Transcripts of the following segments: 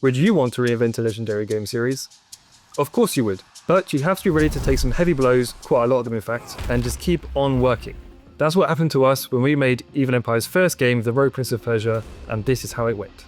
Would you want to reinvent a legendary game series? Of course you would, but you have to be ready to take some heavy blows, quite a lot of them in fact, and just keep on working. That's what happened to us when we made Evil Empire's first game, The Rogue Prince of Persia, and this is how it went.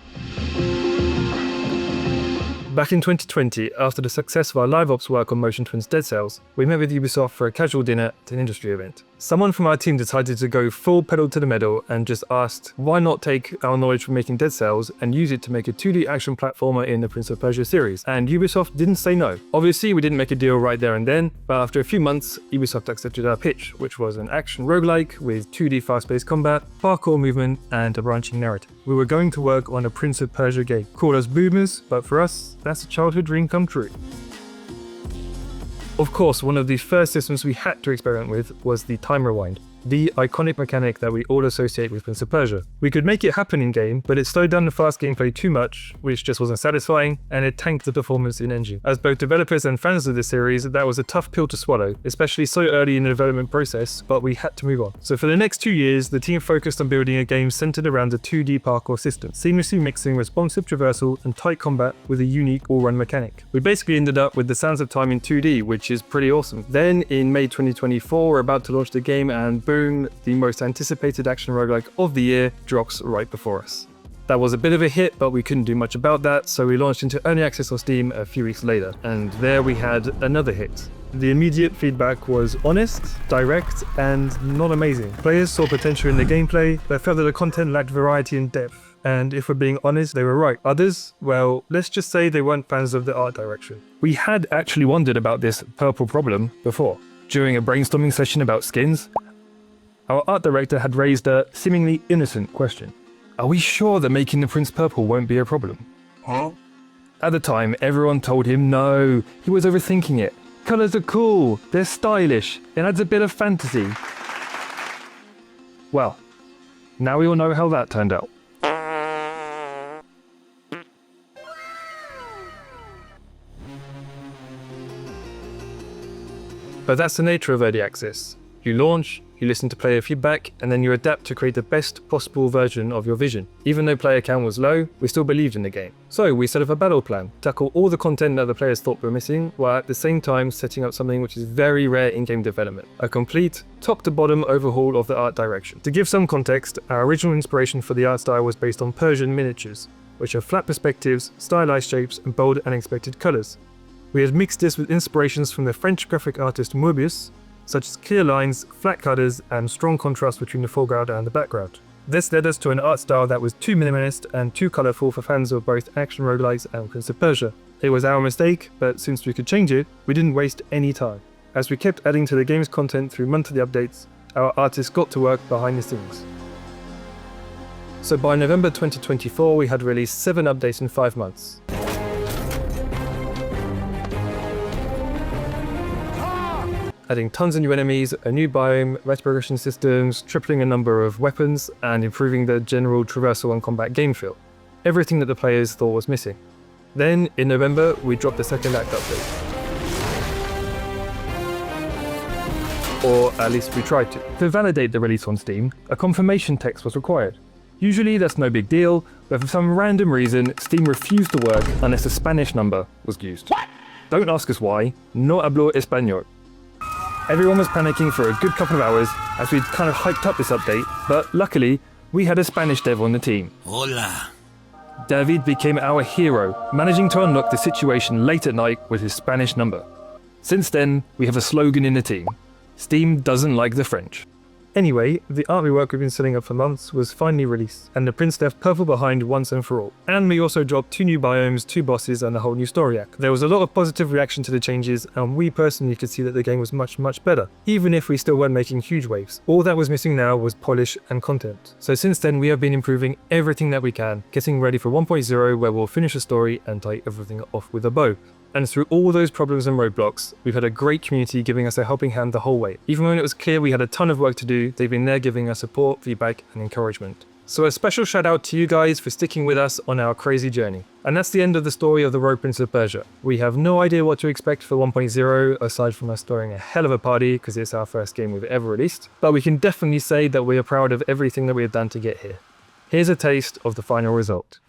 Back in 2020, after the success of our live ops work on Motion Twin's Dead Cells, we met with Ubisoft for a casual dinner at an industry event. Someone from our team decided to go full pedal to the metal and just asked, why not take our knowledge from making Dead Cells and use it to make a 2D action platformer in the Prince of Persia series? And Ubisoft didn't say no. Obviously, we didn't make a deal right there and then, but after a few months, Ubisoft accepted our pitch, which was an action roguelike with 2D fast-paced combat, parkour movement, and a branching narrative. We were going to work on a Prince of Persia game. Call us boomers, but for us, that's a childhood dream come true. Of course, one of the first systems we had to experiment with was the time rewind, the iconic mechanic that we all associate with Prince of Persia. We could make it happen in-game, but it slowed down the fast gameplay too much, which just wasn't satisfying, and it tanked the performance in-engine. As both developers and fans of the series, that was a tough pill to swallow, especially so early in the development process, but we had to move on. So for the next 2 years, the team focused on building a game centered around a 2D parkour system, seamlessly mixing responsive traversal and tight combat with a unique all-run mechanic. We basically ended up with the Sands of Time in 2D, which is pretty awesome. Then, in May 2024, we're about to launch the game, and boom, the most anticipated action roguelike of the year drops right before us. That was a bit of a hit, but we couldn't do much about that, so we launched into early access on Steam a few weeks later, and there we had another hit. The immediate feedback was honest, direct, and not amazing. Players saw potential in the gameplay, but felt that the content lacked variety and depth, and if we're being honest, they were right. Others, well, let's just say they weren't fans of the art direction. We had actually wondered about this purple problem before. During a brainstorming session about skins, our art director had raised a seemingly innocent question. Are we sure that making the prince purple won't be a problem? Huh? At the time, everyone told him no, he was overthinking it. Colours are cool, they're stylish, it adds a bit of fantasy. Well, now we all know how that turned out. But that's the nature of early access. You launch, you listen to player feedback, and then you adapt to create the best possible version of your vision. Even though player count was low, we still believed in the game. So we set up a battle plan, tackle all the content that the players thought were missing, while at the same time setting up something which is very rare in game development, a complete, top-to-bottom overhaul of the art direction. To give some context, our original inspiration for the art style was based on Persian miniatures, which are flat perspectives, stylized shapes, and bold, unexpected colours. We had mixed this with inspirations from the French graphic artist Moebius, such as clear lines, flat colours, and strong contrast between the foreground and the background. This led us to an art style that was too minimalist and too colourful for fans of both action roguelikes and Prince of Persia. It was our mistake, but since we could change it, we didn't waste any time. As we kept adding to the game's content through monthly updates, our artists got to work behind the scenes. So by November 2024, we had released 7 updates in 5 months. Adding tons of new enemies, a new biome, better progression systems, tripling the number of weapons, and improving the general traversal and combat game feel. Everything that the players thought was missing. Then, in November, we dropped the second act update. Or at least we tried to. To validate the release on Steam, a confirmation text was required. Usually that's no big deal, but for some random reason, Steam refused to work unless a Spanish number was used. What? Don't ask us why, no hablo español. Everyone was panicking for a good couple of hours as we'd kind of hyped up this update, but luckily, we had a Spanish dev on the team. Hola. David became our hero, managing to unlock the situation late at night with his Spanish number. Since then, we have a slogan in the team: Steam doesn't like the French. Anyway, the art rework we've been setting up for months was finally released, and the prince left purple behind once and for all. And we also dropped 2 new biomes, 2 bosses, and a whole new story arc. There was a lot of positive reaction to the changes, and we personally could see that the game was much better, even if we still weren't making huge waves. All that was missing now was polish and content. So since then, we have been improving everything that we can, getting ready for 1.0, where we'll finish the story and tie everything off with a bow. And through all those problems and roadblocks, we've had a great community giving us a helping hand the whole way. Even when it was clear we had a ton of work to do, they've been there giving us support, feedback, and encouragement. So a special shout out to you guys for sticking with us on our crazy journey. And that's the end of the story of the Rogue Prince of Persia. We have no idea what to expect for 1.0, aside from us throwing a hell of a party, because it's our first game we've ever released. But we can definitely say that we are proud of everything that we have done to get here. Here's a taste of the final result.